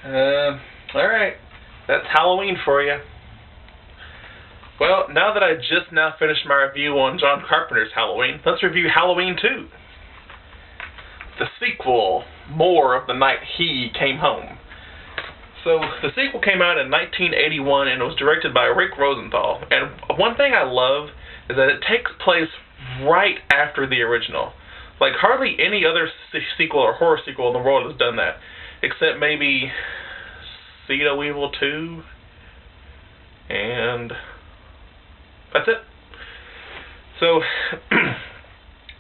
Alright. That's Halloween for you. Well, now that I just now finished my review on John Carpenter's Halloween, let's review Halloween 2. The sequel, More of the Night He Came Home. So, the sequel came out in 1981 and it was directed by Rick Rosenthal. And one thing I love is that it takes place right after the original. Like, hardly any other sequel or horror sequel in the world has done that. Except maybe Seed of Evil 2. And that's it. So,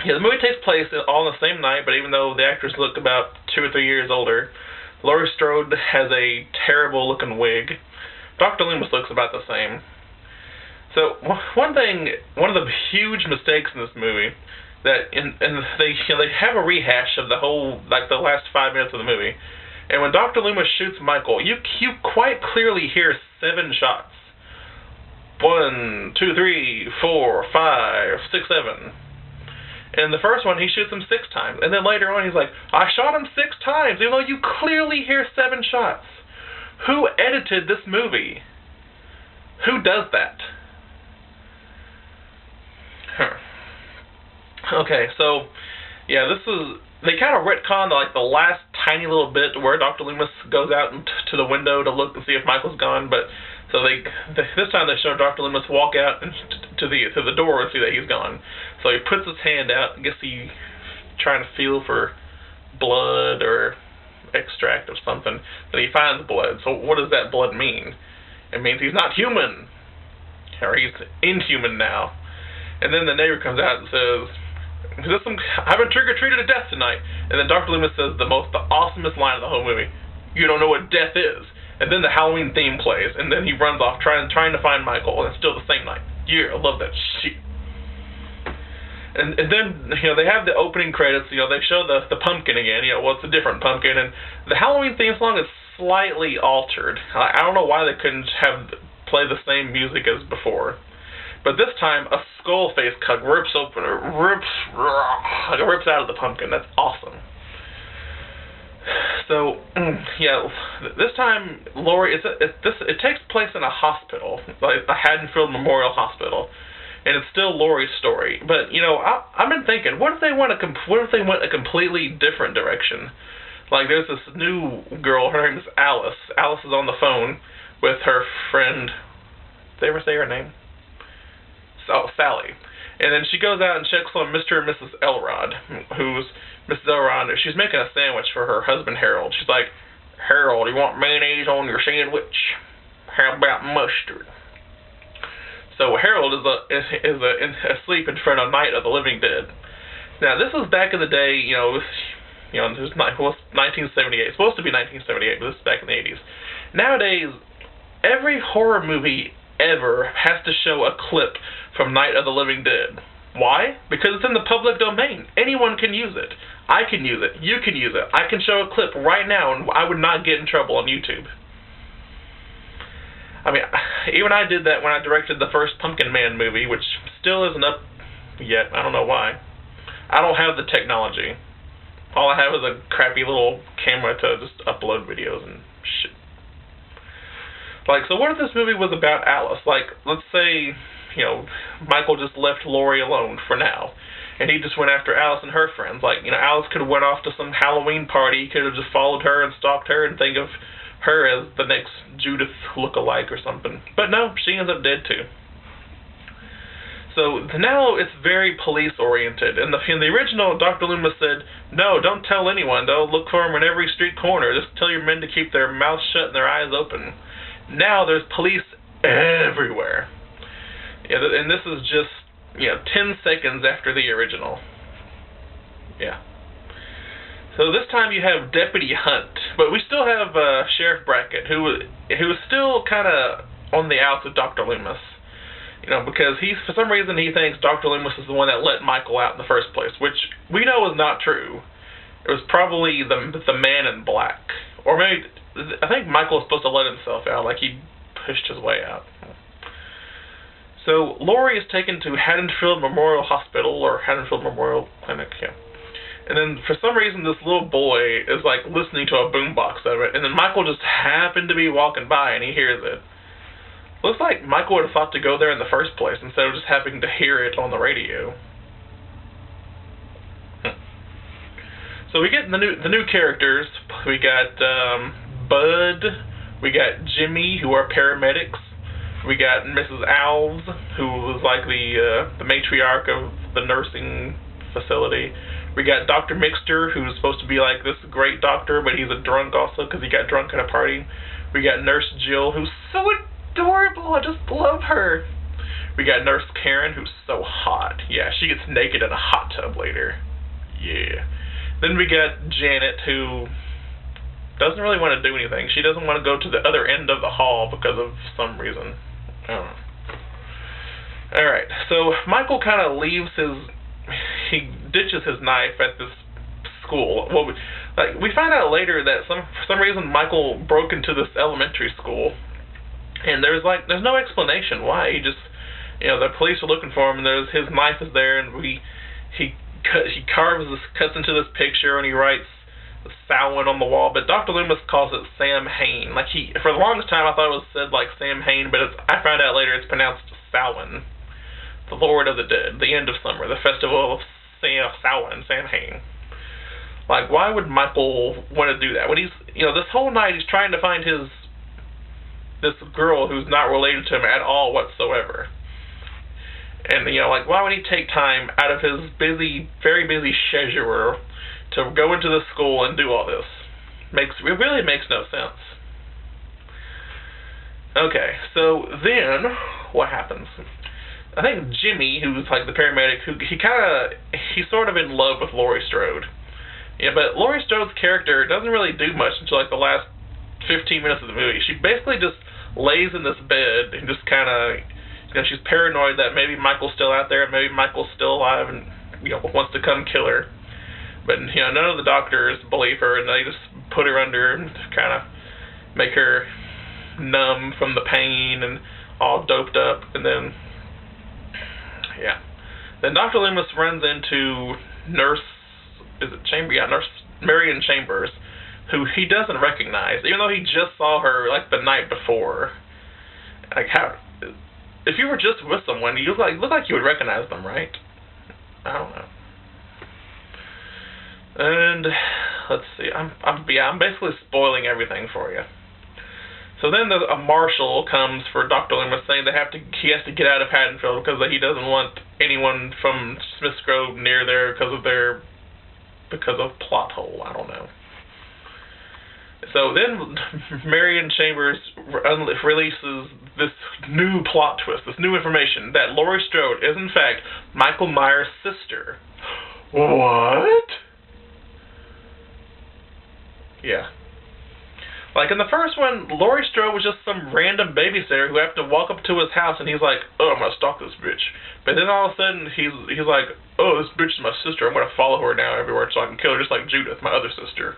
yeah, the movie takes place all on the same night, but even though the actors look about 2 or 3 years older, Laurie Strode has a terrible-looking wig. Dr. Loomis looks about the same. So, one of the huge mistakes in this movie, that they have a rehash of the whole, like the last 5 minutes of the movie, and when Dr. Loomis shoots Michael, you quite clearly hear 7 shots. 1, 2, 3, 4, 5, 6, 7. And the first one, he shoots him 6 times. And then later on, he's like, I shot him 6 times, even though you clearly hear 7 shots. Who edited this movie? Who does that? Okay, so, yeah, they kind of retconned like the last tiny little bit where Dr. Loomis goes out to the window to look and see if Michael's gone, but so this time they show Dr. Loomis walk out to the door and see that he's gone. So he puts his hand out, I guess he's trying to feel for blood or extract of something, and he finds blood. So what does that blood mean? It means he's not human, or he's inhuman now. And then the neighbor comes out and says, I've been trick-or-treated to death tonight. And then Dr. Loomis says the awesomest line of the whole movie. You don't know what death is. And then the Halloween theme plays, and then he runs off trying to find Michael, and it's still the same night. Yeah, I love that shit. And then, they have the opening credits, they show the pumpkin again, well, it's a different pumpkin, and the Halloween theme song is slightly altered. I don't know why they couldn't play the same music as before. But this time, a skull face cut rips out of the pumpkin. That's awesome. So, yeah, this time, Laurie, it takes place in a hospital, like the Haddonfield Memorial Hospital, and it's still Laurie's story. But I've been thinking, what if they went a completely different direction? Like, there's this new girl. Her name is Alice. Alice is on the phone with her friend. Did they ever say her name? Sally. And then she goes out and checks on Mr. and Mrs. Elrod, who's Mrs. Elrod. She's making a sandwich for her husband, Harold. She's like, Harold, you want mayonnaise on your sandwich? How about mustard? So Harold is asleep in front of Night of the Living Dead. Now, this was back in the day, this was 1978. It's supposed to be 1978, but this is back in the 80s. Nowadays, every horror movie ever has to show a clip from Night of the Living Dead. Why? Because it's in the public domain. Anyone can use it. I can use it. You can use it. I can show a clip right now and I would not get in trouble on YouTube. I mean, even I did that when I directed the first Pumpkin Man movie, which still isn't up yet. I don't know why. I don't have the technology. All I have is a crappy little camera to just upload videos and shit. Like, so what if this movie was about Alice? Like, let's say, Michael just left Laurie alone for now, and he just went after Alice and her friends. Like, Alice could have went off to some Halloween party, he could have just followed her and stalked her and think of her as the next Judith look-alike or something. But no, she ends up dead too. So now it's very police-oriented. In the original, Dr. Loomis said, no, don't tell anyone. Don't look for them in every street corner. Just tell your men to keep their mouths shut and their eyes open. Now there's police everywhere. Yeah, and this is just, 10 seconds after the original. Yeah. So this time you have Deputy Hunt, but we still have Sheriff Brackett, who is still kind of on the outs with Dr. Loomis. Because for some reason he thinks Dr. Loomis is the one that let Michael out in the first place, which we know is not true. It was probably the man in black. Or maybe, I think Michael was supposed to let himself out, like he pushed his way out. So Laurie is taken to Haddonfield Memorial Hospital, or Haddonfield Memorial Clinic, yeah. And then for some reason this little boy is like listening to a boombox of it, and then Michael just happened to be walking by and he hears it. Looks like Michael would have thought to go there in the first place instead of just having to hear it on the radio. So we get the new characters. We got Bud, we got Jimmy, who are paramedics. We got Mrs. Alves, who is like the matriarch of the nursing facility. We got Dr. Mixter, who's supposed to be like this great doctor, but he's a drunk also because he got drunk at a party. We got Nurse Jill, who's so adorable. I just love her. We got Nurse Karen, who's so hot. Yeah, she gets naked in a hot tub later. Yeah. Then we got Janet, who doesn't really want to do anything. She doesn't want to go to the other end of the hall because of some reason. I don't know. Alright, so Michael kind of leaves he ditches his knife at this school. Well, we find out later that for some reason Michael broke into this elementary school, and there's no explanation why. He just, the police are looking for him, and his knife is there, and he cuts into this picture, and he writes Samhain on the wall, but Dr. Loomis calls it Sam Hain. For the longest time I thought it was said like Sam Hain, but I found out later it's pronounced Samhain, the Lord of the Dead, the end of summer, the festival of Samhain, Sam Hain. Like, why would Michael want to do that? When he's, this whole night he's trying to find this girl who's not related to him at all whatsoever. And, why would he take time out of his very busy schedule to go into the school and do all this? It really makes no sense. Okay, so then what happens? I think Jimmy, who's like the paramedic, he's sort of in love with Laurie Strode. Yeah, but Laurie Strode's character doesn't really do much until like the last 15 minutes of the movie. She basically just lays in this bed and just kind of, she's paranoid that maybe Michael's still out there, maybe Michael's still alive and, wants to come kill her. But, none of the doctors believe her, and they just put her under and kind of make her numb from the pain and all doped up. And then, then Dr. Loomis runs into Nurse Marion Chambers, who he doesn't recognize, even though he just saw her, like, the night before. Like, if you were just with someone, you look like you would recognize them, right? I don't know. And let's see, I'm basically spoiling everything for you. So then a marshal comes for Dr. Loomis, saying he has to get out of Haddonfield because he doesn't want anyone from Smith's Grove near there because of plot hole. I don't know. So then Marion Chambers releases this new plot twist, this new information, that Laurie Strode is in fact Michael Myers' sister. What? Yeah. Like in the first one, Laurie Strode was just some random babysitter who happened to walk up to his house and he's like, oh, I'm going to stalk this bitch. But then all of a sudden he's like, oh, this bitch is my sister. I'm going to follow her now everywhere so I can kill her just like Judith, my other sister.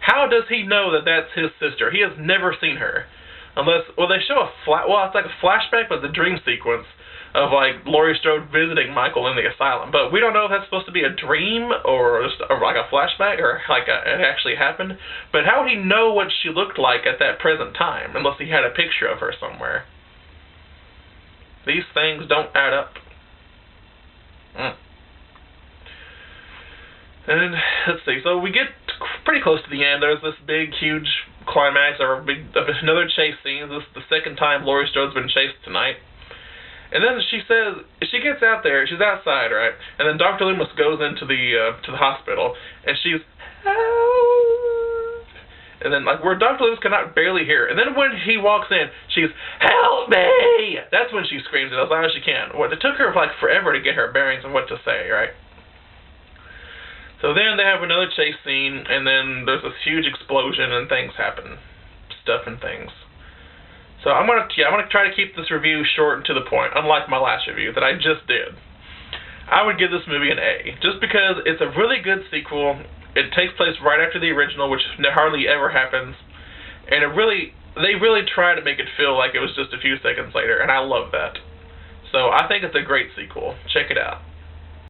How does he know that that's his sister? He has never seen her. They show it's like a flashback, but the dream sequence of like Laurie Strode visiting Michael in the asylum. But we don't know if that's supposed to be a dream or just like a flashback or like it actually happened. But how would he know what she looked like at that present time unless he had a picture of her somewhere? These things don't add up. And let's see, so we get pretty close to the end. There's this big, huge climax, another chase scene. This is the second time Laurie Strode's been chased tonight. And then she gets out there, she's outside, right? And then Dr. Loomis goes into the hospital, and she's, help! And then, like, where Dr. Loomis cannot barely hear her. And then when he walks in, she's, help me! That's when she screams it as loud as she can. It took her, like, forever to get her bearings and what to say, right? So then they have another chase scene, and then there's this huge explosion, and things happen. Stuff and things. So I'm gonna try to keep this review short and to the point, unlike my last review that I just did. I would give this movie an A, just because it's a really good sequel. It takes place right after the original, which hardly ever happens, and they really try to make it feel like it was just a few seconds later, and I love that. So I think it's a great sequel. Check it out.